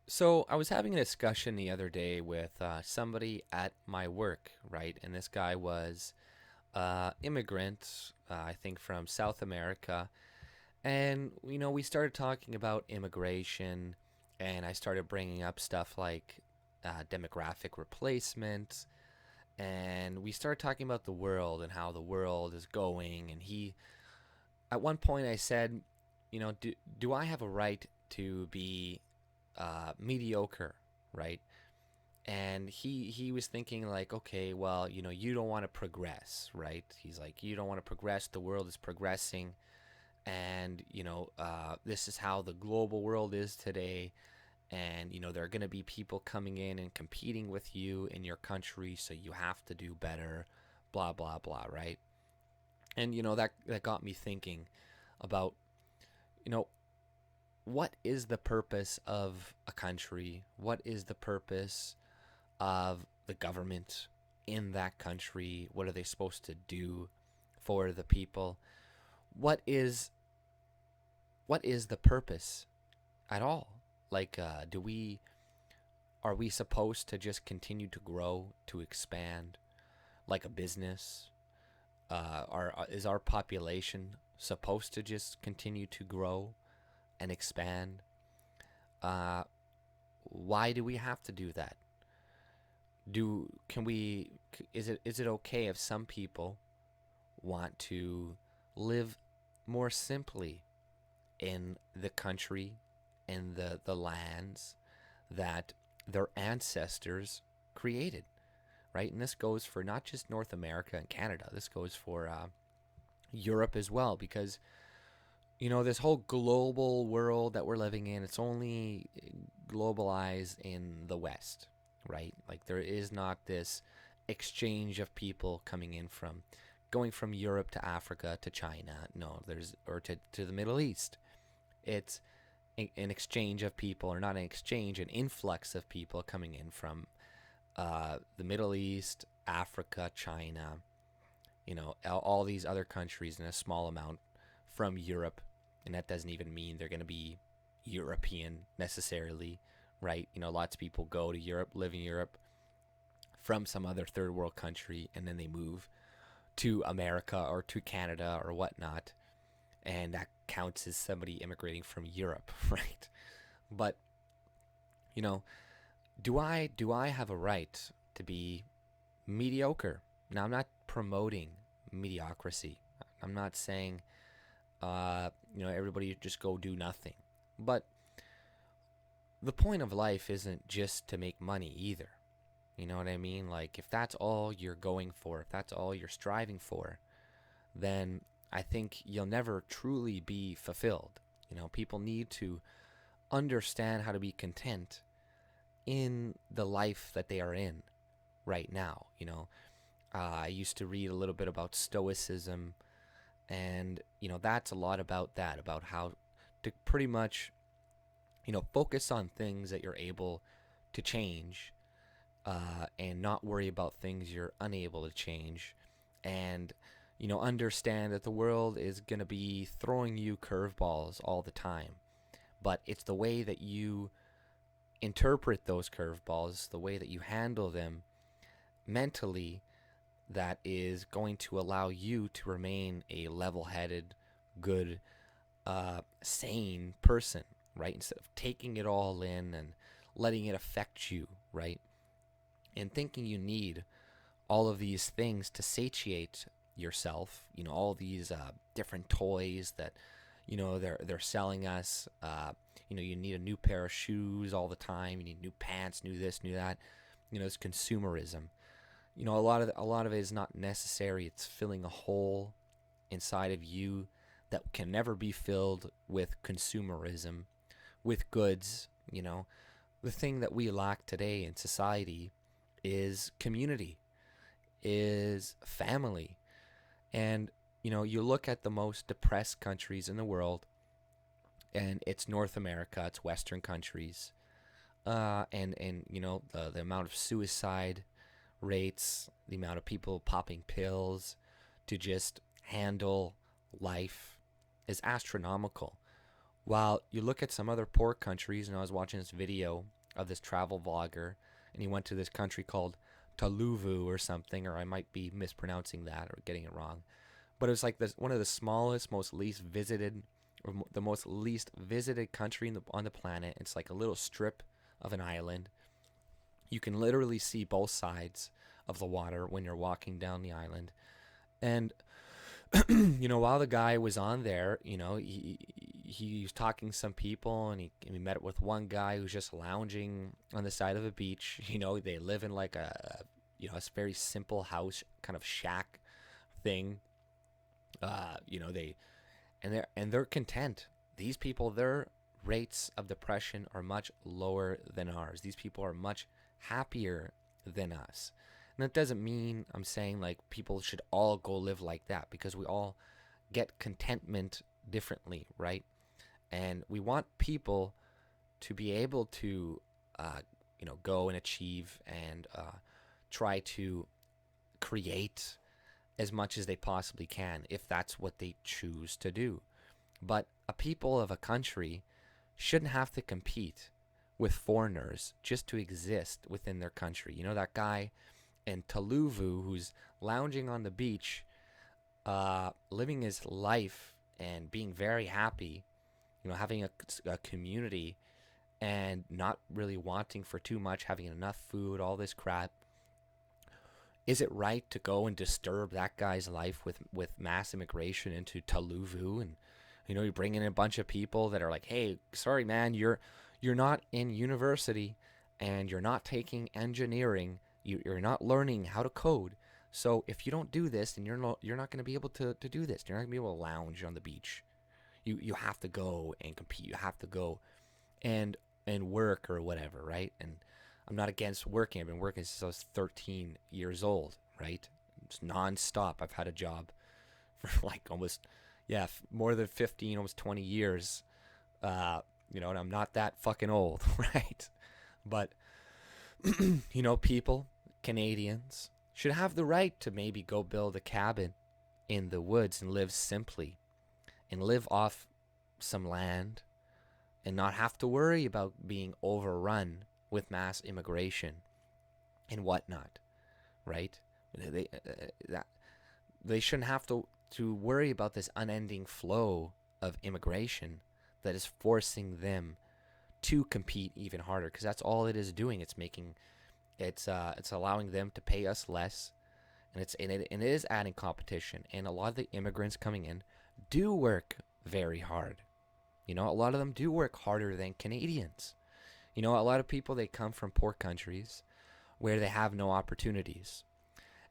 So I was having a discussion the other day with somebody at my work, right? And this guy was immigrant, I think from South America. And, we started talking about immigration, and I started bringing up stuff like demographic replacement. And we started talking about the world and how the world is going. And at one point, I said, do I have a right to be mediocre, right? And he was thinking like, okay, well, you don't want to progress, right? He's like, you don't want to progress. The world is progressing, and this is how the global world is today. And there are going to be people coming in and competing with you in your country, so you have to do better, blah blah blah, right? And that got me thinking about you know what is the purpose of a country? What is the purpose of the government in that country? What are they supposed to do for the people? What is what is the purpose at all? Like, do we are we supposed to just continue to grow, to expand like a business? Is our population supposed to just continue to grow and expand? Uh, why do we have to do that? Do can we? Is it okay if some people want to live more simply in the country, in the lands that their ancestors created, right? And this goes for not just North America and Canada. This goes for Europe as well, because this whole global world that we're living in, it's only globalized in the West, right? Like there is not this exchange of people coming in from going from Europe to Africa to China. No, there's or to the Middle East. It's an exchange of people, or not an exchange, an influx of people coming in from the Middle East, Africa, China, all these other countries, and a small amount from Europe. And that doesn't even mean they're going to be European necessarily, right? Lots of people go to Europe, live in Europe from some other third world country, and then they move to America or to Canada or whatnot. And that counts as somebody immigrating from Europe, right? But, you know, do I have a right to be mediocre? Now, I'm not promoting mediocrity. I'm not saying everybody just go do nothing. But the point of life isn't just to make money either. You know what I mean? Like, if that's all you're going for, if that's all you're striving for, then I think you'll never truly be fulfilled. People need to understand how to be content in the life that they are in right now. I used to read a little bit about Stoicism, and that's a lot about that, about how to pretty much focus on things that you're able to change, and not worry about things you're unable to change, and understand that the world is going to be throwing you curveballs all the time, but it's the way that you interpret those curveballs, the way that you handle them mentally, that is going to allow you to remain a level-headed, good, sane person, right? Instead of taking it all in and letting it affect you, right? And thinking you need all of these things to satiate yourself, all these different toys that they're selling us. You need a new pair of shoes all the time. You need new pants, new this, new that. It's consumerism. A lot of it is not necessary. It's filling a hole inside of you that can never be filled with consumerism, with goods. The thing that we lack today in society is community, is family. And you look at the most depressed countries in the world, and it's North America, it's Western countries, and the amount of suicide rates, the amount of people popping pills to just handle life is astronomical. While you look at some other poor countries, and I was watching this video of this travel vlogger, and he went to this country called Taluvu or something, or I might be mispronouncing that or getting it wrong. But it was like this one of the smallest, most least visited, or the most least visited country on the planet. It's like a little strip of an island. You can literally see both sides of the water when you're walking down the island. And while the guy was on there, he was talking to some people, and he met with one guy who's just lounging on the side of a beach. They live in like a very simple house, kind of shack thing. They're content. These people, their rates of depression are much lower than ours. These people are much happier than us. And that doesn't mean I'm saying like people should all go live like that, because we all get contentment differently, right? And we want people to be able to, go and achieve and try to create as much as they possibly can, if that's what they choose to do. But a people of a country shouldn't have to compete with foreigners just to exist within their country. That guy in Taluvu who's lounging on the beach, living his life and being very happy, having a community and not really wanting for too much, having enough food, all this crap. Is it right to go and disturb that guy's life with mass immigration into Taluvu? And you bring in a bunch of people that are like, hey, sorry man, you're not in university and you're not taking engineering. You're not learning how to code. So if you don't do this, then you're not going to be able to do this. You're not going to be able to lounge on the beach. You have to go and compete. You have to go and work or whatever, right? And I'm not against working. I've been working since I was 13 years old, right? It's nonstop. I've had a job for like almost, more than 15, almost 20 years. And I'm not that fucking old, right? But, people, Canadians, should have the right to maybe go build a cabin in the woods and live simply and live off some land and not have to worry about being overrun with mass immigration and whatnot, right? They shouldn't have to worry about this unending flow of immigration that is forcing them to compete even harder, because that's all it is doing. It's allowing them to pay us less, and it is adding competition. And a lot of the immigrants coming in do work very hard. A lot of them do work harder than Canadians. A lot of people, they come from poor countries where they have no opportunities.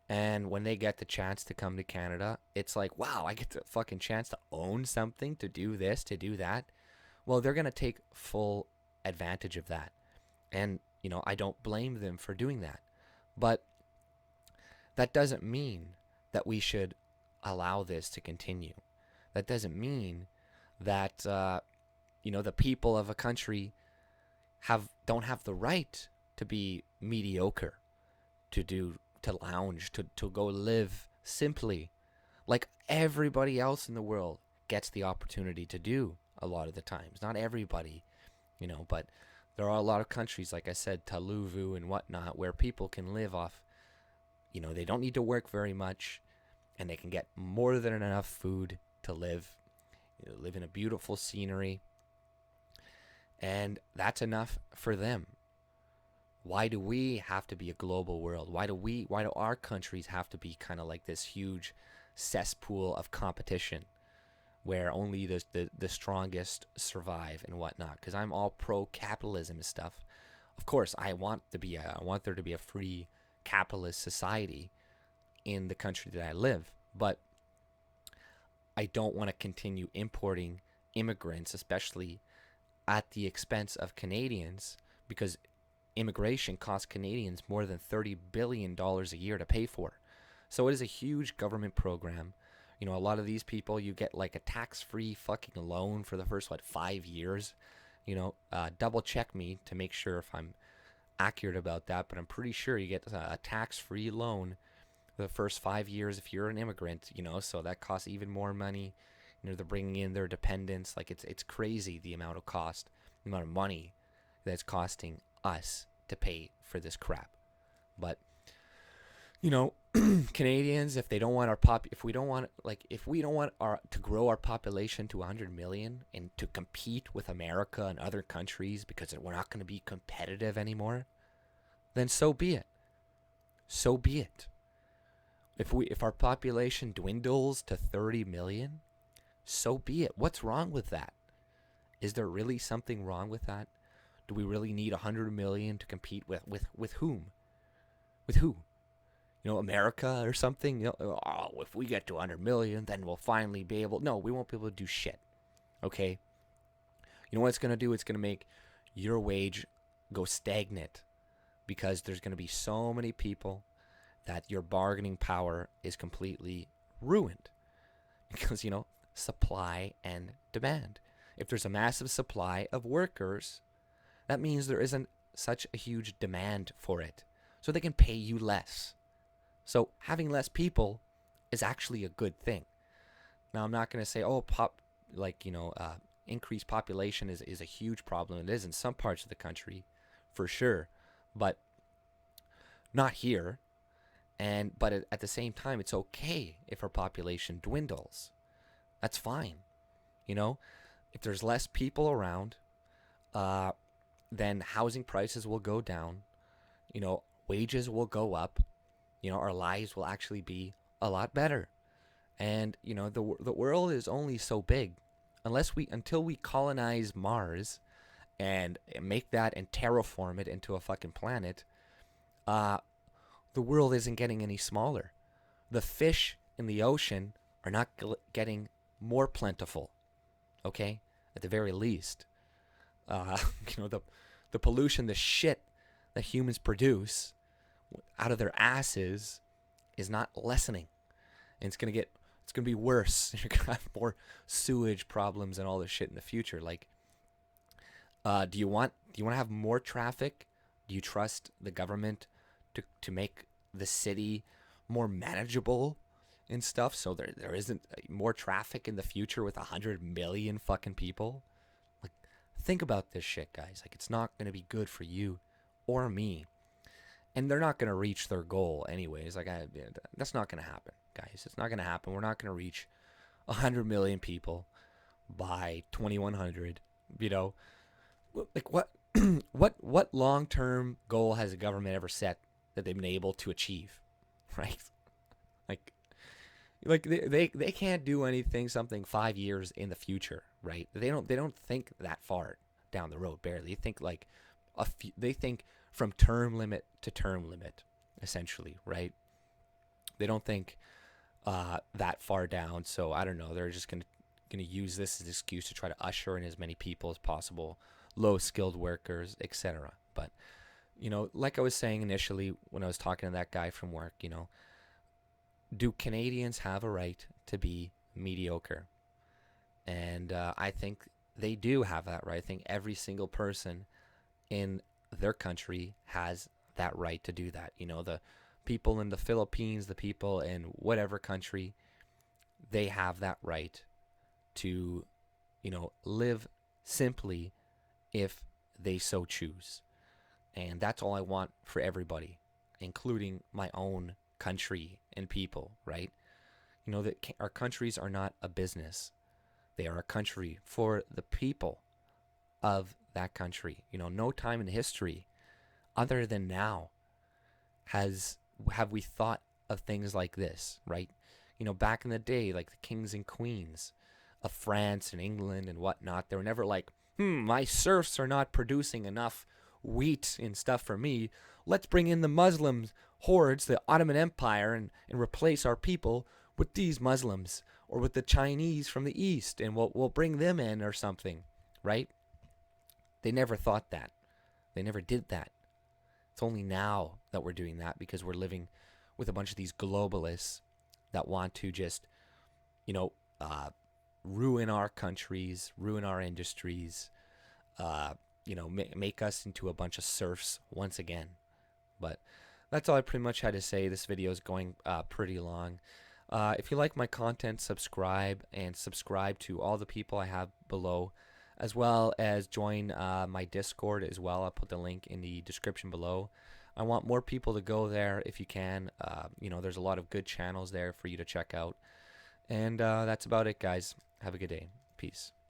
And when they get the chance to come to Canada, it's like, wow, I get the fucking chance to own something, to do this, to do that. Well, they're going to take full advantage of that. And, I don't blame them for doing that. But that doesn't mean that we should allow this to continue. That doesn't mean that, the people of a country don't have the right to be mediocre, to lounge, to go live simply like everybody else in the world gets the opportunity to do a lot of the times. Not everybody, but there are a lot of countries, like I said, Taluvu and whatnot, where people can live off, they don't need to work very much, and they can get more than enough food to live, live in a beautiful scenery, and that's enough for them. Why do we have to be a global world? Why do our countries have to be kind of like this huge cesspool of competition where only the strongest survive and whatnot? Because I'm all pro-capitalism and stuff. Of course, I want there to be a free capitalist society in the country that I live, but I don't want to continue importing immigrants, especially at the expense of Canadians, because immigration costs Canadians more than $30 billion a year to pay for. So it is a huge government program. A lot of these people, you get like a tax-free fucking loan for the first, 5 years. Double check me to make sure if I'm accurate about that, but I'm pretty sure you get a tax-free loan for the first 5 years if you're an immigrant, so that costs even more money. You know, they're bringing in their dependents. Like it's crazy the amount of cost, the amount of money that's costing us to pay for this crap. But you know, Canadians, if they don't want if we don't want our to grow our population to 100 million and to compete with America and other countries because we're not going to be competitive anymore, then so be it. So be it. If our population dwindles to 30 million, so be it. What's wrong with that? Is there really something wrong with that? Do we really need 100 million to compete with whom? With who? You know, America or something? You know, oh, if we get to 100 million, then we'll finally be able... No, we won't be able to do shit. Okay? You know what it's going to do? It's going to make your wage go stagnant because there's going to be so many people that your bargaining power is completely ruined. Because, you know, supply and demand. If there's a massive supply of workers, that means there isn't such a huge demand for it. So they can pay you less. So having less people is actually a good thing. Now, I'm not going to say, oh, increased population is a huge problem. It is in some parts of the country, for sure, but not here. But at the same time, it's okay if our population dwindles. That's fine. You know, if there's less people around, then housing prices will go down. You know, wages will go up. You know, our lives will actually be a lot better. And, you know, the world is only so big until we colonize Mars and make that and terraform it into a fucking planet. The world isn't getting any smaller. The fish in the ocean are not getting more plentiful. Okay? At the very least. You know, the pollution, the shit that humans produce out of their asses is not lessening. And it's going to be worse. You're going to have more sewage problems and all this shit in the future. Like, do you want to have more traffic? Do you trust the government to make the city more manageable and stuff so there isn't more traffic in the future with 100 million fucking people? Like, think about this shit, guys. Like, it's not going to be good for you or me. And they're not going to reach their goal anyways. Like, that's not going to happen, guys. It's not going to happen. We're not going to reach 100 million people by 2100. You know, like what long-term goal has the government ever set that they've been able to achieve, right? Like they can't do something 5 years in the future, right? They don't think that far down the road. Barely. They think like they think from term limit to term limit, essentially, right? They don't think that far down. So I don't know. They're just gonna use this as an excuse to try to usher in as many people as possible, low-skilled workers, etc. But you know, like I was saying initially when I was talking to that guy from work, you know, do Canadians have a right to be mediocre? And I think they do have that right. I think every single person in their country has that right to do that. You know, the people in the Philippines, the people in whatever country, they have that right to, you know, live simply if they so choose. And that's all I want for everybody, including my own country and people, right? You know, that our countries are not a business. They are a country for the people of that country. You know, no time in history other than now have we thought of things like this, right? You know, back in the day, like the kings and queens of France and England and whatnot, they were never like, my serfs are not producing enough wheat and stuff for me. Let's bring in the Muslims hordes, the Ottoman Empire, and replace our people with these Muslims or with the Chinese from the East, and we'll bring them in or something, right? They never thought that. They never did that. It's only now that we're doing that because we're living with a bunch of these globalists that want to just, you know, ruin our countries, ruin our industries, you know, make us into a bunch of serfs once again. But that's all I pretty much had to say. This video is going pretty long. If you like my content, subscribe and subscribe to all the people I have below, as well as join my Discord as well. I'll put the link in the description below. I want more people to go there if you can. There's a lot of good channels there for you to check out. And that's about it, guys. Have a good day. Peace.